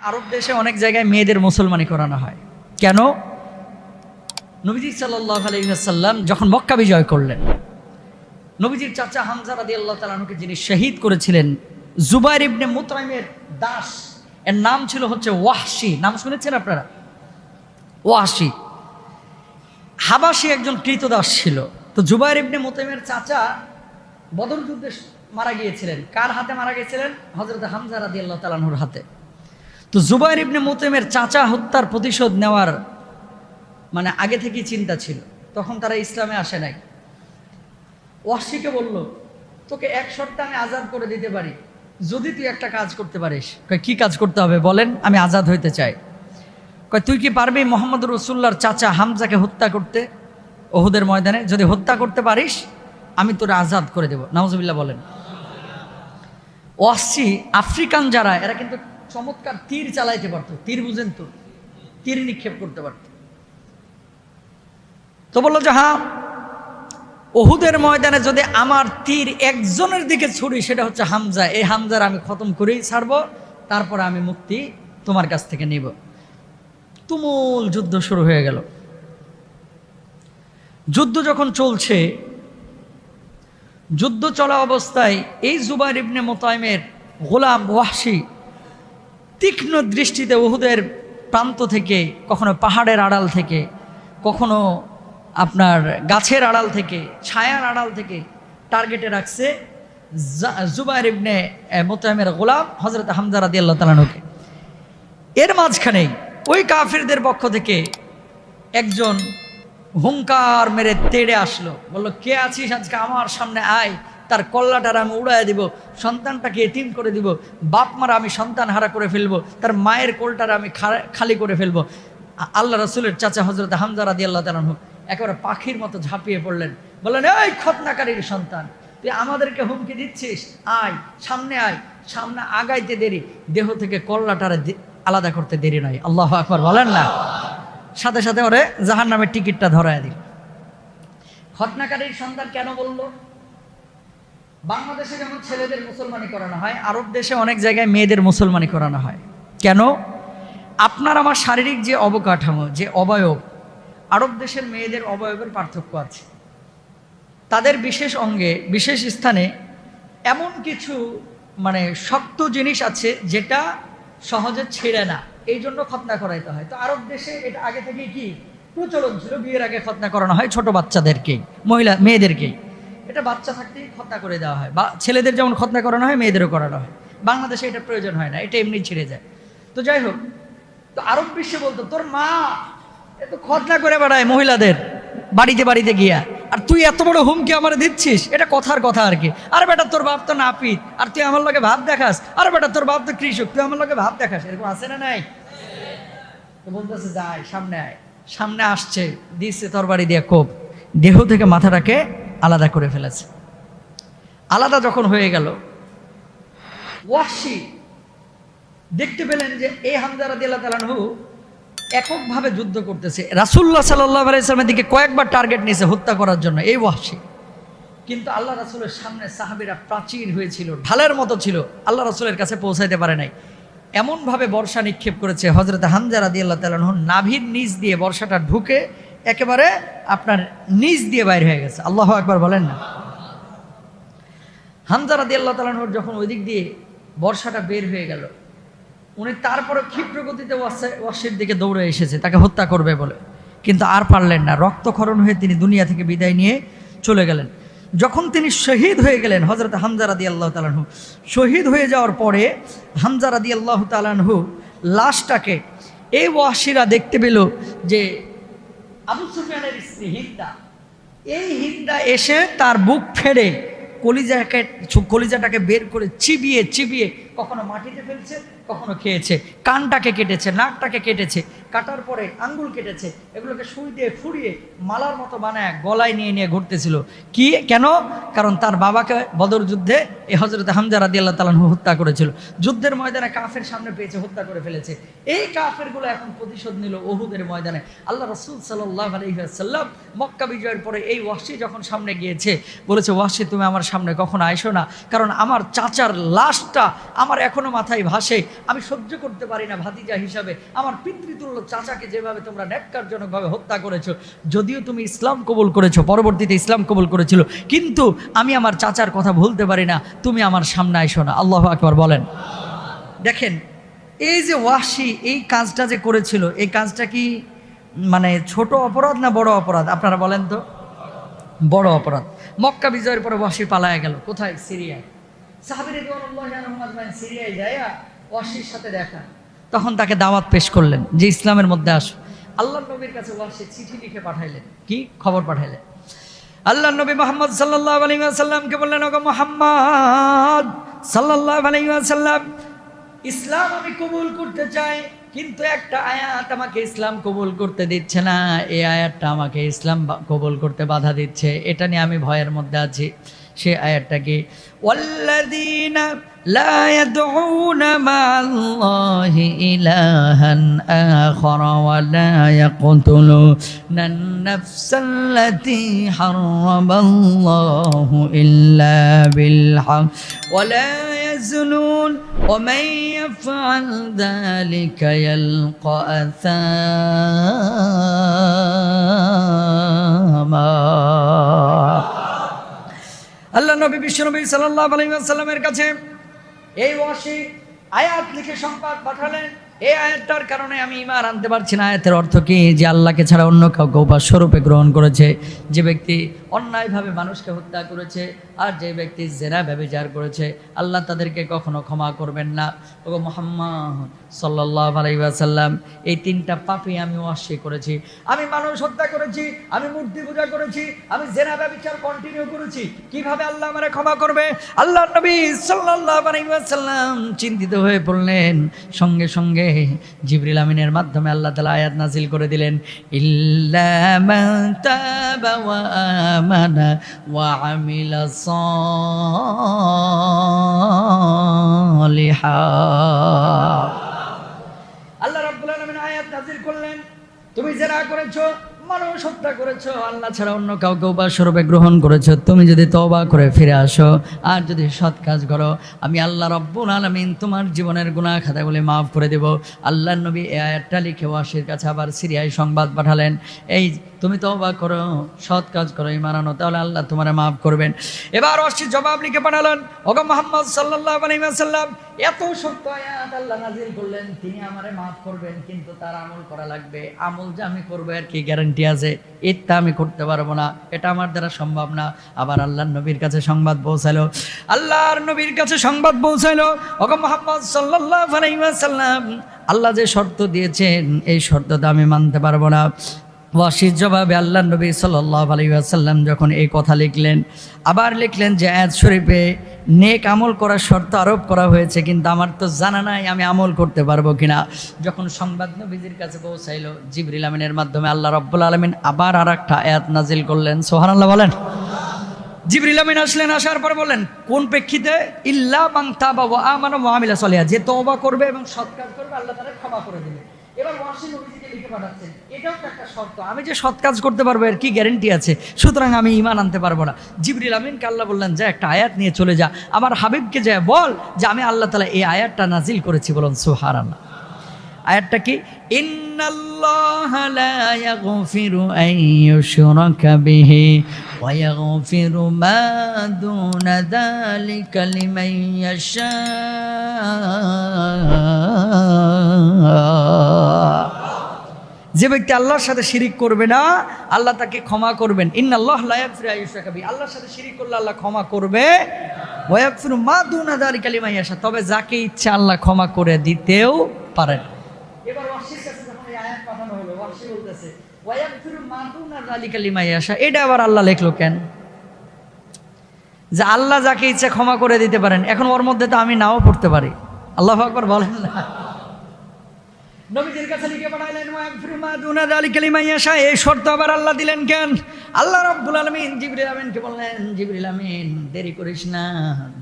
আরব দেশে অনেক জায়গায় মেয়েদের মুসলমানি করানো হয়। কেন? নবীজি সাল্লাল্লাহু আলাইহি ওয়াসাল্লাম যখন মক্কা বিজয় করলেন, নবীজির চাচা হামজা রাদিয়াল্লাহু তাআলা আনহুকে যিনি শহীদ করেছিলেন, জুবাইর ইবনে মুতঈমের দাস, এর নাম ছিল হচ্ছে ওয়াহশী। নাম শুনেছেন আপনারা? ওয়াহশী হাবাসী একজন কৃতদাস ছিল। তো জুবাইর ইবনে মুতঈমের চাচা বদর যুদ্ধে মারা গিয়েছিলেন। কার হাতে মারা গিয়েছিলেন? হযরত হামজা রাদিয়াল্লাহু তাআলা আনহুর হাতে। তো জুবাইর ইবনে মুতঈমের চাচা হত্যার প্রতিশোধ নেওয়ার আগে থেকেই চিন্তা ছিল। তখন তারা ইসলামে আসে নাই। ওয়াহশীকে বলল, তোকে এক শর্তে আমি আজাদ করে দিতে পারি, যদি তুই একটা কাজ করতে পারিস। কয়, কি কাজ করতে হবে বলেন, আমি আজাদ হইতে চাই। কয়, তুই কি পারবি মুহাম্মদ রাসূলুল্লাহর চাচা হামজাকে হত্যা করতে উহুদের ময়দানে? যদি হত্যা করতে পারিস আমি তোরে আজাদ করে দেব। নাউজুবিল্লাহ বলেন। ওয়াহশী আফ্রিকান যারা, এরা কিন্তু চমৎকার তীর চালাইতে পারতো। তীর বুঝেন তো? তীর নিক্ষেপ করতে পারত। তো বললো যে হ্যাঁ, উহুদের ময়দানে যদি আমার তীর একজনের দিকে ছুরি, সেটা হচ্ছে হামজা, এই হামজার আমি খতম করেই ছাড়বো, তারপরে আমি মুক্তি তোমার কাছ থেকে নিব। তুমুল যুদ্ধ শুরু হয়ে গেল। যুদ্ধ যখন চলছে, যুদ্ধ চলা অবস্থায় এই জুবাইর ইবনে মুতঈমের গোলাম ওয়াহশী তীক্ষ্ণ দৃষ্টিতে উহুদের প্রান্ত থেকে, কখনো পাহাড়ের আড়াল থেকে, কখনো আপনার গাছের আড়াল থেকে, ছায়ার আড়াল থেকে টার্গেটে রাখছে জুবাইর ইবনে মুতঈমের গোলাম হযরত হামজা রাদিয়াল্লাহু তাআলা আনহুকে। এর মাঝখানেই ওই কাফিরদের পক্ষ থেকে একজন হুঙ্কার মেরে তেড়ে আসলো, বললো, কে আছিস আজকে আমার সামনে আয়, তার কল্লাটার আমি উড়ায় দিব, সন্তানটাকে এতিম করে দিব, বাপ মারা আমি সন্তান হারা করে ফেলবো, তার মায়ের কোলটার আমি খালি করে ফেলবো। আল্লাহ রাসূলের চাচা হযরত হামজা রাদিয়াল্লাহু তাআলা আনহু একেবারে পাখির মতো ঝাঁপিয়ে পড়লেন, বললেন, এই খতনাকারীর সন্তান, তুই আমাদেরকে হুমকি দিচ্ছিস, আয় সামনে আয়। সামনে আগাইতে দেরি, দেহ থেকে কল্লাটারে আলাদা করতে দেরি নয়। আল্লাহু আকবার বলেন না। সাথে সাথে ওরে জাহান্নামের টিকিটটা ধরায় দিল। খতনাকারীর সন্তান কেন বলল? বাংলাদেশে যেমন ছেলেদের মুসলমানি করানো হয়, আরব দেশে অনেক জায়গায় মেয়েদের মুসলমানি করানো হয়। কেন? আপনার আমার শারীরিক যে অবকাঠামো, যে অবয়ব, আরব দেশের মেয়েদের অবয়বের পার্থক্য আছে। তাদের বিশেষ অঙ্গে, বিশেষ স্থানে এমন কিছু শক্ত জিনিস আছে যেটা সহজে ছেড়ে না, এই জন্য খতনা করাইতে হয়। তো আরব দেশে এটা আগে থেকে কি প্রচলন ছিল, বিয়ের আগে খতনা করানো হয় ছোট বাচ্চাদেরকেই, মেয়েদেরকেই। এটা বাচ্চা থাকতেই খতনা করে দেওয়া হয়, বা ছেলেদের যেমন খতনা করানো হয় মেয়েদেরও করানো হয়। বাংলাদেশে এটা প্রয়োজন হয় না, এটা এমনি ছেড়ে যায়। তো যাই হোক, তো আরব বিশ্বে বলতো, তোর মা এত খতনা করে বেড়ায় মহিলাদের বাড়িতে বাড়িতে গিয়া, আর তুই এত বড় হুমকি আমার দিচ্ছিস, এটা কথার কথা আর কি। আরে বেটা, তোর বাপ তো নাপিত, আর তুই আমার লগে ভাব দেখাস। আরে বেটা, তোর বাপ তো কৃষক, তুই আমার লগে ভাব দেখাস। এরকম আছে না নাই? তো বলতেছে, যাই সামনে আয়। সামনে আসছে, দিচ্ছে তরবারি দিয়ে কোপ, দেহ থেকে মাথাটাকে আলাদা করে ফেলেছে। আলাদা যখন হয়ে গেল, ওয়াহশী দেখতে পেলেন যে এই হামজা রাদিয়াল্লাহু তাআলা আনহু এককভাবে যুদ্ধ করতেছে। রাসূলুল্লাহ সাল্লাল্লাহু আলাইহি ওয়াসাল্লামের দিকে কয়েকবার টার্গেট নিয়েছে হত্যা করার জন্য এই ওয়াহশী। কিন্তু আল্লাহ রাসূলের সামনে সাহাবীরা প্রাচীর হয়েছিল, ঢালের মতো ছিল, আল্লাহ রাসূলের কাছে পৌঁছাইতে পারে নাই। এমনভাবে বর্ষা নিক্ষেপ করেছে, হযরত হামজা রাদিয়াল্লাহু তাআলা আনহু নাভির নিচ দিয়ে বর্ষাটা ঢুকে একেবারে আপনার নিচ দিয়ে বাইরে হয়ে গেছে। আল্লাহু আকবার বলেন না। হামজা রাদিয়াল্লাহু তাআলা আনহু যখন ওই দিক দিয়ে বর্ষাটা বের হয়ে গেল, উনি তারপরে ক্ষিপ্র গতিতে ওয়াহশীর দিকে দৌড়ে এসেছে তাকে হত্যা করবে বলে, কিন্তু আর পারলেন না। রক্তক্ষরণ হয়ে তিনি দুনিয়া থেকে বিদায় নিয়ে চলে গেলেন। যখন তিনি শহীদ হয়ে গেলেন, হযরত হামজা রাদিয়াল্লাহু তাআলা আনহু শহীদ হয়ে যাওয়ার পরে হামজা রাদিয়াল্লাহু তাআলা আনহু লাশটাকে এই ওয়াহশীরা দেখতে পেল যে আবু সুফিয়ানের স্ত্রী হিন্দা, এই হিন্দা এসে তার বুক ফেড়ে কলিজাটাকে বের করে চিবিয়ে চিবিয়ে কখনো মাটিতে ফেলছে, কখনো খেয়েছে, কানটাকে কেটেছে, নাকটাকে কেটেছে, কাটার পরে আঙ্গুল কেটেছে, এগুলোকে সুই দিয়ে ফুরিয়ে মালার মতো বানায় গলায় নিয়ে নিয়ে ঘুরতেছিল। কি কেন? কারণ তার বাবাকে বদর যুদ্ধে এই হযরত হামজা রাদিয়াল্লাহু তাআলা হত্যা করেছিল। যুদ্ধের ময়দানে কাফের সামনে পেয়েছে, হত্যা করে ফেলেছে। এই কাফেরগুলো এখন প্রতিশোধ নিল উহুদের ময়দানে। আল্লাহ রাসূল সাল্লাল্লাহু আলাইহি ওয়াসাল্লাম মক্কা বিজয়ের পরে এই ওয়াহশী যখন সামনে গিয়েছে, বলেছে, ওয়াহশী তুমি আমার সামনে কখনো আইসো না, কারণ আমার চাচার লাশটা আমার এখনো মাথায় ভাসে, আমি সহ্য করতে পারি না ভাতিজা হিসাবে আমার পিতৃতুল্য চাচাকে যেভাবে তোমরা ন্যাক্কারজনকভাবে হত্যা করেছো। যদিও তুমি ইসলাম কবুল করেছো, পরবর্তীতে ইসলাম কবুল করেছিল, কিন্তু আমি আমার চাচার কথা ভুলতে পারি না, তুমি আমার সামনে আইসো না। আল্লাহু আকবার বলেন। দেখেন এই যে ওয়াহশী এই কাজটা যে করেছিল, এই কাজটা কি মানে ছোট অপরাধ না বড় অপরাধ? আপনারা বলেন তো। বড় অপরাধ। মক্কা বিজয়ের পরে ওয়াহশী পালায়া গেল কোথায়? সিরিয়ায়। সাহাবী রাদিয়াল্লাহু আনহুম আজমাইন সিরিয়ায় যায় ওয়াহশীর সাথে দেখা, তখন তাকে দাওয়াত পেশ করলেন যে ইসলামের মধ্যে আসো। আল্লাহর নবীর কাছে ওয়াহশী চিঠি লিখে পাঠাইলেন। কি খবর পাঠাইলেন? আল্লাহর নবী মুহাম্মদ সাল্লাল্লাহু আলাইহি ওয়াসাল্লামকে বললেন, ওগো মুহাম্মদ সাল্লাল্লাহু আলাইহি ওয়াসাল্লাম, ইসলাম আমি কবুল করতে চাই, কিন্তু একটা আয়াত আমাকে ইসলাম কবুল করতে দিচ্ছে না। এই আয়াতটা আমাকে ইসলাম কবুল করতে বাধা দিচ্ছে, এটা নিয়ে আমি ভয়ের মধ্যে আছি। সে আয়াতটা কি? ওয়াল্লাযীনা লা ইয়াদউনা মা'আল্লাহি ইলাহান আখার ওয়া লা ইয়াকতুলুনা আন-নাফসাল্লাতী হারামাল্লাহু ইল্লা বিল হক ওয়া লা يزنون ومن يفعل ذلك يلقى أثاما। আল্লাহ নবী বিশ্বনবী সাল্লাল্লাহু আলাইহি ওয়াসাল্লামের কাছে এই ওয়াহশী আয়াত লিখে সংবাদ পাঠালেন, এই আয়াতটার কারণে আমি ঈমান আনতে পারছি না। আয়াতের অর্থ কি? যে আল্লাহকে ছাড়া অন্য কাউকে উপাস্য রূপে গ্রহণ করেছে, যে ব্যক্তি অন্যায়ভাবে মানুষকে হত্যা করেছে, আর যে ব্যক্তি জেনা ব্যভিচার করেছে, আল্লাহ তাদেরকে কখনো ক্ষমা করবেন না। ওগো মুহাম্মদ সাল্লাল্লাহু আলাইহি ওয়াসাল্লাম, এই তিনটা পাপই আমি ওয়াহশী করেছি। আমি মানুষ হত্যা করেছি, আমি মূর্তি পূজা করেছি, আমি জেনা ব্যভিচার কন্টিনিউ করেছি। কিভাবে আল্লাহ আমারে ক্ষমা করবে? আল্লাহর নবী সাল্লাল্লাহু আলাইহি ওয়াসাল্লাম চিন্তিত হয়ে পড়লেন। সঙ্গে সঙ্গে জিবরিল আমিনের মাধ্যমে আল্লাহ তাআলা আয়াত নাজিল করে দিলেন, ইল্লা মান তাবা ওয়া আমানা ওয়া আমিলা সালিহা। আল্লাহ রাব্বুল আলামিন আয়াত নাজিল করলেন, তুমি যারা করেছো, মানুষ হত্যা করেছো, আল্লাহ ছাড়া অন্য কাউকে উপাস্য রূপে গ্রহণ করেছো, তুমি যদি তওবা করে ফিরে আসো আর যদি সৎ কাজ করো, আমি আল্লাহ রাব্বুল আলামিন তোমার জীবনের গুনাহ খাতাগুলি মাফ করে দেব। আল্লাহর নবী এই আয়াতটা লিখে ওয়াহশীর কাছে আবার সিরিয়ায় সংবাদ পাঠালেন, এই তুমি তওবা করো, সৎ কাজ করো, ঈমান আনো, তাহলে আল্লাহ তোমারে মাফ করবেন। এবার ওয়াহশী জবাব লিখে পাঠালেন, ওগো মুহাম্মদ সাল্লাল্লাহু আলাইহি ওয়াসাল্লাম, এত সত্য আয়াত আল্লাহ নাজিল করলেন, তিনি আমারে মাফ করবেন, কিন্তু তার আমল করা লাগবে। আমল যে আমি করবো এর কি গ্যারান্টি আছে? এটা আমি করতে পারবো না, এটা আমার দ্বারা সম্ভব না। আবার আল্লাহর নবীর কাছে সংবাদ পৌঁছালো, আল্লাহর নবীর কাছে সংবাদ পৌঁছালো, ওগো মুহাম্মদ সাল্লাল্লাহু আলাইহি ওয়াসাল্লাম, আল্লাহ যে শর্ত দিয়েছেন এই শর্তটা আমি মানতে পারবো না। ওয়াহশীর জবাবে আল্লাহর নবী সাল্লাল্লাহু আলাইহি ওয়াসাল্লাম যখন এই কথা লিখলেন, আবার লিখলেন যে আয়াত শরীফে নেক আমল করার শর্ত আরোপ করা হয়েছে, কিন্তু আমার তো জানা নাই আমি আমল করতে পারবো কিনা। যখন সংবাদ নবীজির কাছে পৌঁছাইলো জিবরিল আমিনের মাধ্যমে, আল্লাহ রাব্বুল আলামিন আবার আরেকটা আয়াত নাজিল করলেন। সুবহানাল্লাহ বলেন। জিবরিল আমিন আসলেন, আসার পর বলেন কোন প্রেক্ষিতে? ইল্লা মান তাবা ওয়া আমানা ওয়া আমিলা সালিহা, যে তওবা করবে এবং সৎ কাজ করবে আল্লাহ তাআলা ক্ষমা করে দিবেন। এবার ওয়াহশী নবীজিকে লিখে পাঠাচ্ছেন, এটাও তো একটা শর্ত, আমি যে সৎ কাজ করতে পারবো এর কি গ্যারান্টি আছে? সুতরাং আমি ঈমান আনতে পারবো না। জিবরিল আমিনকে আল্লাহ বললেন, যা একটা আয়াত নিয়ে চলে যা, আমার হাবিবকে যা বল যে আমি আল্লাহ তাআলা এই আয়াতটা নাজিল করেছি। বলুন সুবহানাল্লাহ। আয়াতটা কি? ইন্নাল্লাহা লা ইয়াগফিরু আন ইউশরাকা বিহি ওয়া ইয়াগফিরু মা দুনা যালিকা লিমান ইয়াশা। যে ব্যক্তি আল্লাহর সাথে শিরিক করবে না আল্লাহ তাকে ক্ষমা করবেন। ইন্নাল্লাহা লা ইয়াগফিরু আন ইউশরাকা বিহি, আল্লাহর সাথে শিরিক করলে আল্লাহ ক্ষমা করবে। ওয়া ইয়াগফিরু মা দুনা যালিকা লিমান ইয়াশা, তবে যাকে ইচ্ছা আল্লাহ ক্ষমা করে দিতেও পারেন। এবার ওয়াহশীর কাছে যখন এই আয়াত পাঠানো হলো, ওয়াহশী বলতেছে ওয়া ইয়াগফিরু মা দুনা যালিকা লিমান ইয়াশা, এটা আবার আল্লাহ লিখলো কেন? যে আল্লাহ যাকে ইচ্ছা ক্ষমা করে দিতে পারেন, এখন ওর মধ্যে তো আমি নাও পড়তে পারি। আল্লাহু আকবার বলেন না। নবীজির কাছে লিখে পাঠাইলেন ওয়াগফিরু মা দুনা যালিকা লিমান ইয়াশা। এই শর্ত আবার আল্লাহ দিলেন কেন? আল্লাহ রাব্বুল আলামিন জিবরিল আমিনকে বললেন, জিবরিল আমিন দেরি করিস না,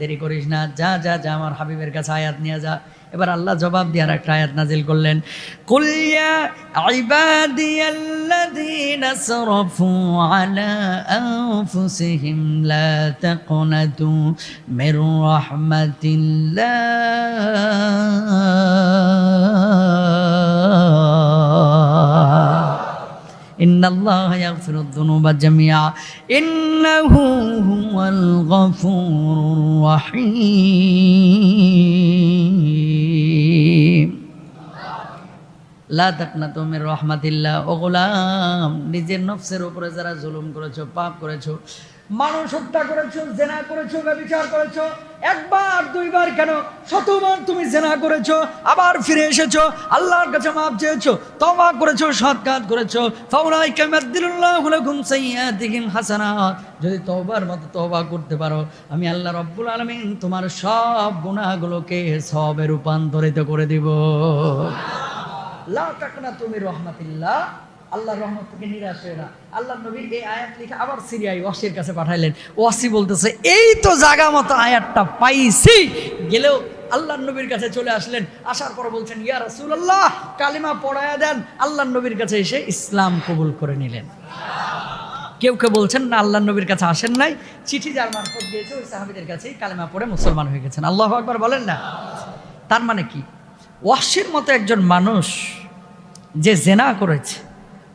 দেরি করিস না, যা যা যা আমার হাবিবের কাছে আয়াত নিয়ে যা। এবার আল্লাহ জবাব দিয়ে আরেকটা আয়াত নাজিল করলেন, কুল ইয়া ইবাদিয়াল্লাযীনা আসরাফু আলা আনফুসিহিম লা তাকনাতু মির রাহমাতিল্লাহ ইন্নাল্লাহা ইয়াগফিরুদ যুনুবা জামিআ ইন্নাহু হুয়াল গফুরুর রহিম। লা তাকনাতু মির রাহমাতিল্লাহ। ও গোলাম, নিজের নফসের উপরে যারা জুলুম করেছো, পাপ করেছো, মানুষ হত্যা করেছো, জেনা করেছো, ব্যভিচার করেছো, একবার দুইবার কেন শতবার তুমি জেনা করেছো, আবার ফিরে এসেছো, আল্লাহর কাছে মাপ চেয়েছো, তওবা করেছো, সৎ কাজ করেছো, ফাউলাইকা ইউবাদদিলুল্লাহু লাহুম সাইয়্যাতিহিম হাসানাত। যদি তওবার মতো তওবা করতে পারো, আমি আল্লাহ রাব্বুল আলামিন তোমার সব গুনাহগুলোকে সওয়াবে রূপান্তরিত করে দিব। লা তাকনাতু মির রাহমাতিল্লাহ। আল্লাহর রহমত থেকে নিরাশ হয়ে না। আল্লাহ নবী এই আয়াত লিখে আবার সিরিয়ায় ওয়াসির কাছে পাঠাইলেন। ওয়াসি বলতেছে, এই তো জায়গা মতো আয়াতটা পাইছি। গেলেও আল্লাহ নবীর কাছে চলে আসলেন। আসার পর বলছেন, ইয়া রাসূলুল্লাহ, কালিমা পড়ায়া দেন। আল্লাহ নবীর কাছে এসে ইসলাম কবুল করে নিলেন। কেউ কেউ বলছেন না, আল্লাহ নবীর কাছে আসেন নাই, চিঠি যার মারফত গিয়েছে ওই সাহাবীদের কাছেই কালিমা পড়ে মুসলমান হয়ে গেছেন। আল্লাহু আকবার বলেন না। তার মানে কি? ওয়াসির মতো একজন মানুষ যে জেনা করেছে,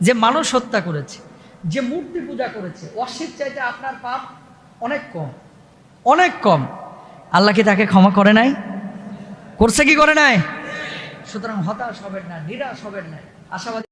যে মানুষ হত্যা করেছে, যে মূর্তি পূজা করেছে, ওয়াসির চাইতে আপনার পাপ অনেক কম, অনেক কম। আল্লাহ কি তাকে ক্ষমা করে নাই? করছে কি করে নাই? সুতরাং হতাশ হবেন না, নিরাশ হবেন না, আশাবাদী